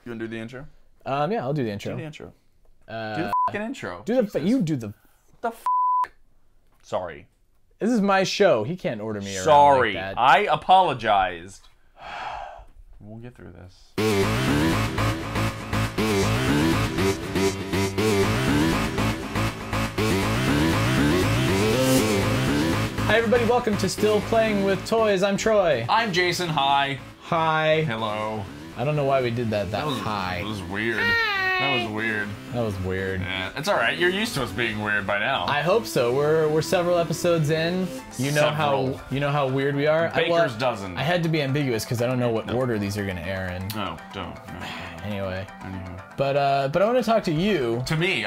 You want to do the intro? Yeah, I'll do the intro. Do the intro. Do the fucking intro. You do the. The f. Sorry. This is my show. He can't order me around Sorry. like that. I apologized. We'll get through this. Hi everybody, welcome to Still Playing with Toys. I'm Troy. I'm Jason. Hi. Hi. Hello. I don't know why we did that That was weird. That was weird. That was weird. Yeah, it's all right. You're used to us being weird by now. I hope so. We're several episodes in. You know how weird we are. Baker's dozen. I had to be ambiguous because I don't know what order these are gonna air in. No, don't. No. Anyway. Anywho. But I want to talk to you. To me,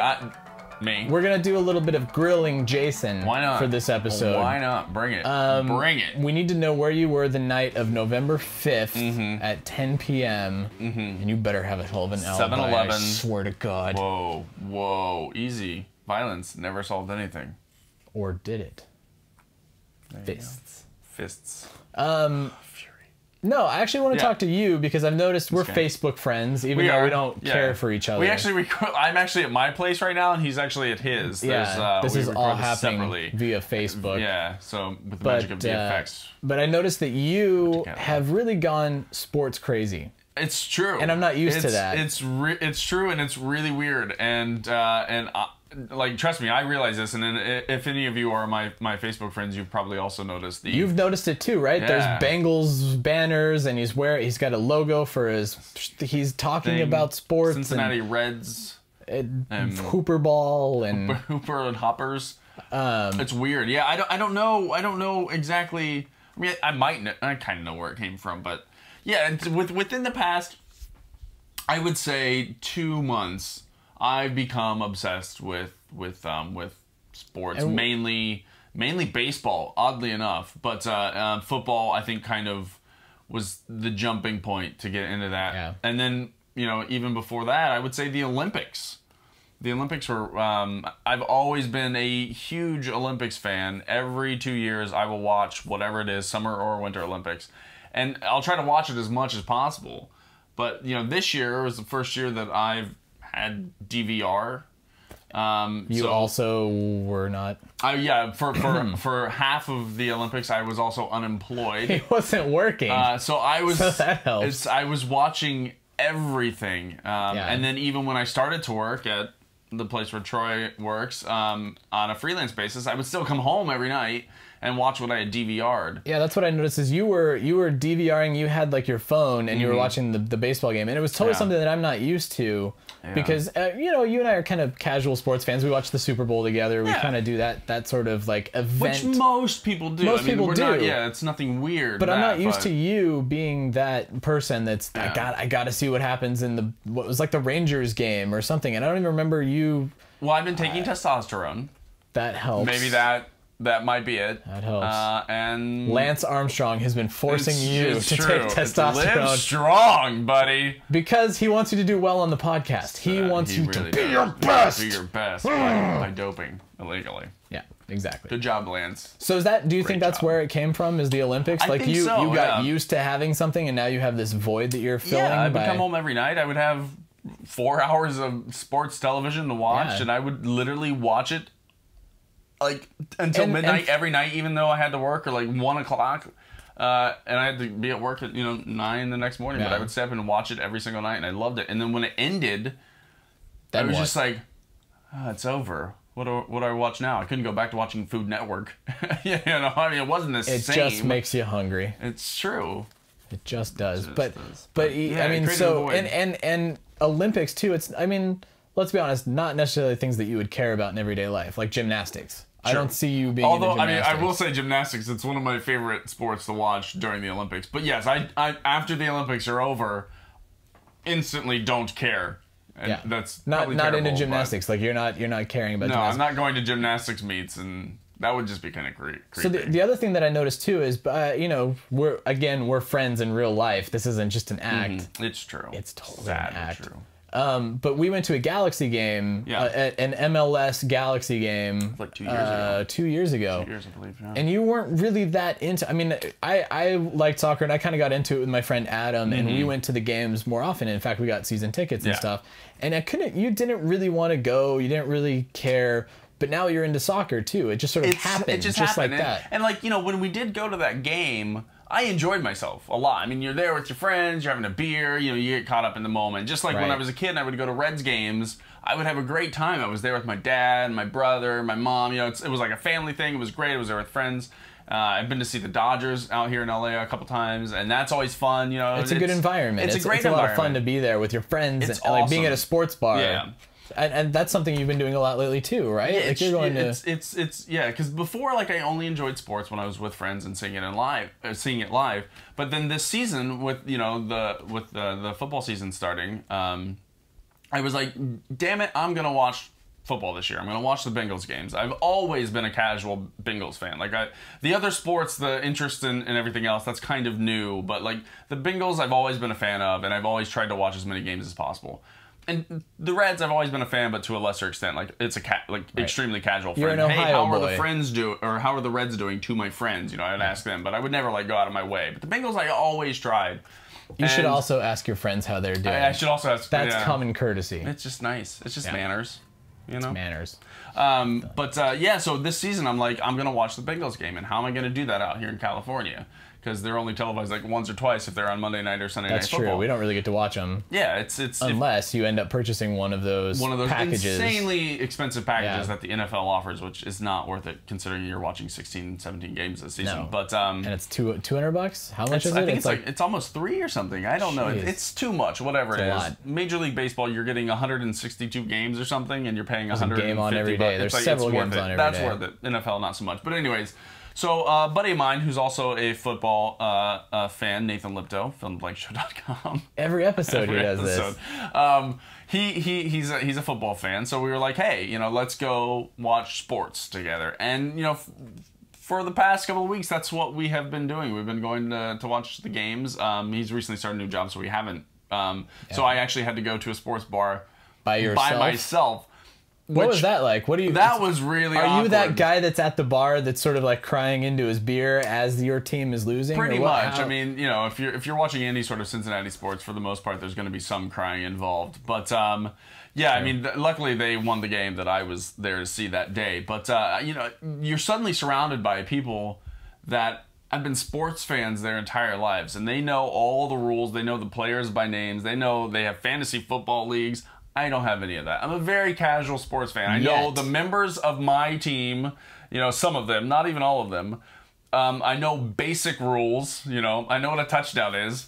me. We're gonna do a little bit of grilling Jason. Why not? For this episode. Why not? Bring it. Bring it. We need to know where you were the night of November 5th at 10 p.m. And you better have a hell of an alibi. 7-Eleven. I swear to God. Whoa, whoa, easy. Violence never solved anything. Or did it? There Fists. Fury. No, I actually want to talk to you because I've noticed we're Facebook friends, even though we don't care for each other. We actually record. I'm actually at my place right now, and he's actually at his. Yeah, this is all happening separately via Facebook. Yeah, so with the magic of VFX. But I noticed that you have really gone sports crazy. It's true, and I'm not used to that. It's true, and it's really weird, and like, trust me, I realize this, and if any of you are my Facebook friends, you've probably also noticed the. You've noticed it too, right? Yeah. There's Bengals banners, and he's got a logo for his. He's talking about sports. Cincinnati Reds. And Hooper ball and Hooper and Hoppers. It's weird. Yeah, I don't know exactly. I mean, I kind of know where it came from, but yeah, it's within the past, I would say 2 months. I've become obsessed with sports, mainly baseball, oddly enough, but football I think kind of was the jumping point to get into that. Yeah. And then, even before that, I would say the Olympics. The Olympics were, I've always been a huge Olympics fan. Every 2 years I will watch whatever it is, Summer or Winter Olympics. And I'll try to watch it as much as possible. But, this year was the first year that I've had DVR. You also were not. Yeah, for half of the Olympics, I was also unemployed. It wasn't working. So I was. So that helps. I was watching everything, and then even when I started to work at the place where Troy works, on a freelance basis, I would still come home every night and watch what I had DVR'd. Yeah, that's what I noticed is you were DVRing. You had like your phone and you were watching the baseball game, and it was totally something that I'm not used to. Because you and I are kind of casual sports fans. We watch the Super Bowl together. We kind of do that sort of like event, which most people do. Most people do. It's nothing weird. But I'm not used to you being that person that's I got to see what happens in what was like the Rangers game or something. And I don't even remember you. Well, I've been taking testosterone. That helps. Maybe that might be it. That helps. And Lance Armstrong has been forcing you to take testosterone. Live strong, buddy. Because he wants you to do well on the podcast. He wants you to be your best. Be your best by doping illegally. Yeah, exactly. Good job, Lance. So do you think that's where it came from? Is the Olympics? I think so, you got used to having something, and now you have this void that you're filling. Yeah, I would come home every night. I would have 4 hours of sports television to watch, and I would literally watch it like until midnight every night, even though I had to work or like 1 o'clock, and I had to be at work at 9 the next morning. But I would stay up and watch it every single night, and I loved it. And then when it ended, I was just like, it's over. What do I watch now? I couldn't go back to watching Food Network. I mean, it wasn't the same. It just makes you hungry. It's true. It just does. But I mean, so and Olympics too. Let's be honest, not necessarily things that you would care about in everyday life, like gymnastics. Sure. I don't see you being into gymnastics. I will say gymnastics, it's one of my favorite sports to watch during the Olympics. But yes, I after the Olympics are over, instantly don't care. And that's not into gymnastics. Like you're not caring about gymnastics. I'm not going to gymnastics meets, and that would just be kind of creepy. So the other thing that I noticed too is, we're friends in real life. This isn't just an act. It's true. It's totally an act. True. But we went to a Galaxy game, an MLS Galaxy game, like 2 years ago. 2 years ago. 2 years, I believe. Yeah. And you weren't really that into. I mean, I liked soccer, and I kind of got into it with my friend Adam, and we went to the games more often. In fact, we got season tickets and stuff. And you didn't really want to go. You didn't really care. But now you're into soccer too. It just sort of happened. It just happened. Like that. And like, when we did go to that game, I enjoyed myself a lot. I mean, you're there with your friends, you're having a beer, you get caught up in the moment. Just like when I was a kid and I would go to Reds games, I would have a great time. I was there with my dad, my brother, my mom. It was like a family thing. It was great. I was there with friends. I've been to see the Dodgers out here in LA a couple times, and that's always fun. It's a good environment. It's a great environment. It's a lot of fun to be there with your friends, and like being at a sports bar. Yeah. And that's something you've been doing a lot lately too, right? Yeah, like you're going because before, like, I only enjoyed sports when I was with friends and seeing it live. But then this season, with the football season starting, I was like, damn it, I'm gonna watch football this year. I'm gonna watch the Bengals games. I've always been a casual Bengals fan. Like the other sports, the interest in everything else, that's kind of new. But like the Bengals, I've always been a fan of, and I've always tried to watch as many games as possible. And the Reds, I've always been a fan, but to a lesser extent. Like it's extremely casual. You're friend. an Ohio how boy. are the friends or how are the Reds doing to my friends? I'd ask them, but I would never like go out of my way. But the Bengals, I always tried. You should also ask your friends how they're doing. I should also ask. That's common courtesy. It's just nice. It's just manners. It's manners. So this season I'm like, I'm gonna watch the Bengals game, and how am I gonna do that out here in California? Because they're only televised like once or twice if they're on Monday night or Sunday night football. That's true. We don't really get to watch them. Yeah, unless you end up purchasing one of those packages. Insanely expensive packages that the NFL offers, which is not worth it considering you're watching 16, 17 games this season. No. But and it's $200. How much is it? I think it's almost $3 or something. I don't know. It's too much. Whatever it is. Lot. Major League Baseball, you're getting 162 games or something, and you're paying $150. There's a game on every day. There's several games on every day. That's worth it. NFL, not so much. But anyways. So, a buddy of mine who's also a football fan, Nathan Liptow, filmblankshow.com. Every episode he does this. He's a football fan, so we were like, hey, let's go watch sports together. And, for the past couple of weeks, that's what we have been doing. We've been going to watch the games. He's recently started a new job, so we haven't. So I actually had to go to a sports bar by myself. What was that like? That was really awkward. Are you that guy that's at the bar that's sort of like crying into his beer as your team is losing? Pretty much. I mean, if you're watching any sort of Cincinnati sports, for the most part, there's going to be some crying involved. But I mean, luckily they won the game that I was there to see that day. But you're suddenly surrounded by people that have been sports fans their entire lives, and they know all the rules. They know the players by names. They know they have fantasy football leagues. I don't have any of that. I'm a very casual sports fan. I know the members of my team, some of them, not even all of them. I know basic rules, I know what a touchdown is.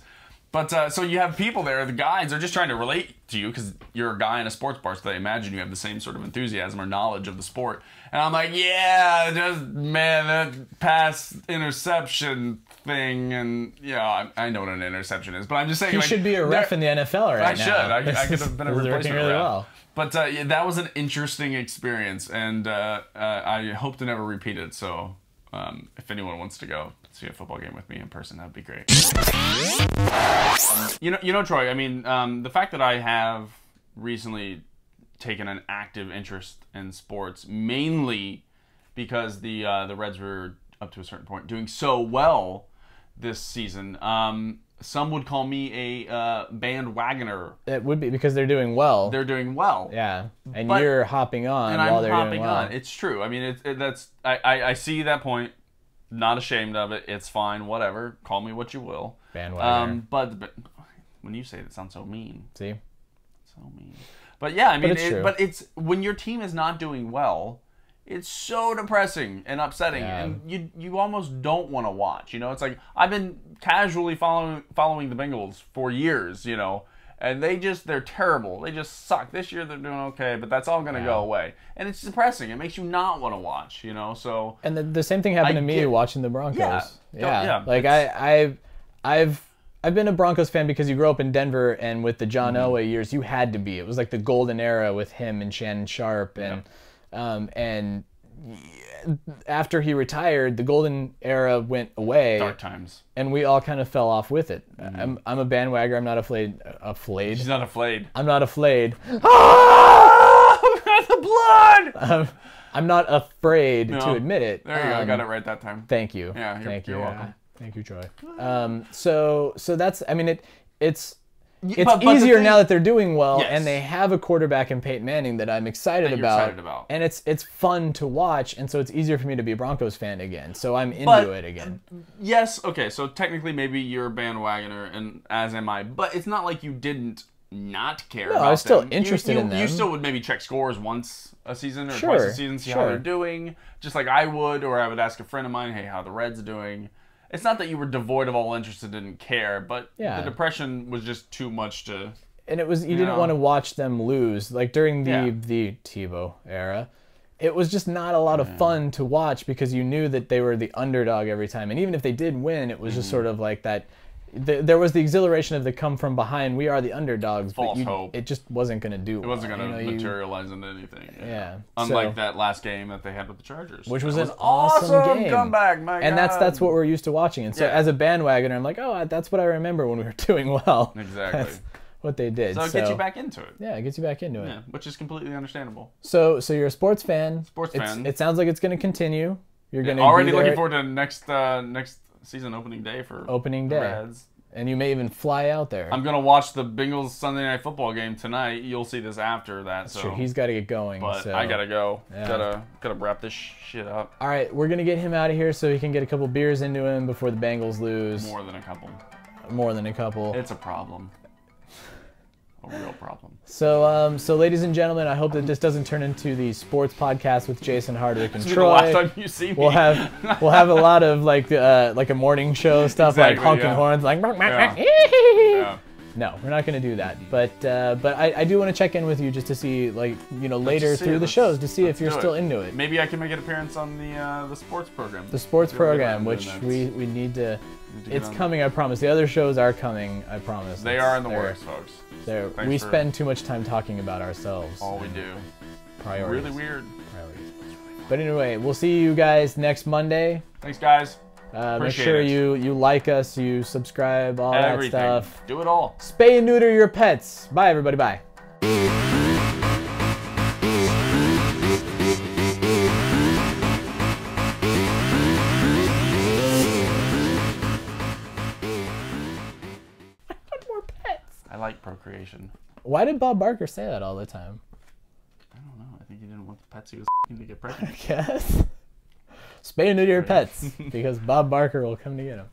But so you have people there, the guys are just trying to relate to you because you're a guy in a sports bar, so they imagine you have the same sort of enthusiasm or knowledge of the sport. And I'm like, yeah, that pass interception thing, and I know what an interception is, but I'm just saying you should be a ref in the NFL right now. I could have been a replacement really ref. Well. But that was an interesting experience, and I hope to never repeat it. So if anyone wants to go see a football game with me in person, that'd be great. Troy, I mean, the fact that I have recently taken an active interest in sports, mainly because the Reds were, up to a certain point, doing so well this season. Some would call me a bandwagoner. It would be because they're doing well. They're doing well. Yeah, and you're hopping on while they're doing well. On. It's true. I mean, I see that point. Not ashamed of it. It's fine. Whatever. Call me what you will. Bandwagoner. But when you say it, it sounds so mean. See? So mean. But yeah, I mean, it's when your team is not doing well, it's so depressing and upsetting, and you almost don't want to watch. It's like I've been casually following the Bengals for years, and they're terrible. They just suck. This year they're doing okay, but that's all going to go away, and it's depressing. It makes you not want to watch, So and the same thing happened to me watching the Broncos. Yeah. Like I've been a Broncos fan because you grew up in Denver, and with the John Elway years, you had to be. It was like the golden era with him and Shannon Sharp, and after he retired, the golden era went away. Dark times. And we all kind of fell off with it. I'm a bandwagoner. I'm not afraid. She's not afraid. I'm not afraid. Ah! The blood! I'm not afraid to admit it. There you go. I got it right that time. Thank you. Yeah, you're welcome. Thank you, Troy. So that's, I mean, it's but easier now that they're doing well, and they have a quarterback in Peyton Manning that I'm excited about. And it's fun to watch, and so it's easier for me to be a Broncos fan again. So I'm into it again. Yes, okay, so technically maybe you're a bandwagoner, and as am I, but it's not like you didn't not care about them. I was still interested in them. You still would maybe check scores once a season or twice a season, see how they're doing, just like I would, or I would ask a friend of mine, hey, how are the Reds doing? It's not that you were devoid of all interest and didn't care, but the depression was just too much to... And it was, you didn't want to watch them lose. Like during the Tebow era, it was just not a lot of fun to watch because you knew that they were the underdog every time. And even if they did win, it was just sort of like that... There was the exhilaration of the come from behind. We are the underdogs, false hope. It just wasn't going to do. It wasn't going to materialize into anything. Yeah. Unlike that last game that they had with the Chargers, which was an awesome game. Comeback, my God. And that's what we're used to watching. And so as a bandwagoner, I'm like, oh, that's what I remember when we were doing well. Exactly. That's what they did. So it gets you back into it. Yeah, it gets you back into it. Yeah, which is completely understandable. So you're a sports fan. Sports fan. It sounds like it's going to continue. You're going to already looking forward to next season opening day for opening day. Reds. And you may even fly out there. I'm gonna watch the Bengals Sunday Night Football game tonight. You'll see this after that. That's true. He's got to get going. But I gotta go. Yeah. Gotta wrap this shit up. All right, we're gonna get him out of here so he can get a couple beers into him before the Bengals lose. More than a couple. More than a couple. It's a problem. A real problem. So, ladies and gentlemen, I hope that this doesn't turn into the sports podcast with Jason Hardwick and Troy. The last time you see me. We'll have a lot of like a morning show stuff, like honking horns, like. No, we're not going to do that. But I do want to check in with you just to see, like, later through the shows to see if you're still into it. Maybe I can make an appearance on the sports program. The sports program, which we need to. It's coming, I promise. The other shows are coming, I promise. They are in the works, folks. We spend too much time talking about ourselves. All we do. Priorities. Really weird. Priorities. But anyway, we'll see you guys next Monday. Thanks, guys. Make sure you like us, you subscribe, all that stuff. Do it all. Spay and neuter your pets. Bye, everybody. Bye. I like procreation. Why did Bob Barker say that all the time? I don't know. I think he didn't want the pets he was to get pregnant. I guess. Spay and neuter your pets because Bob Barker will come to get them.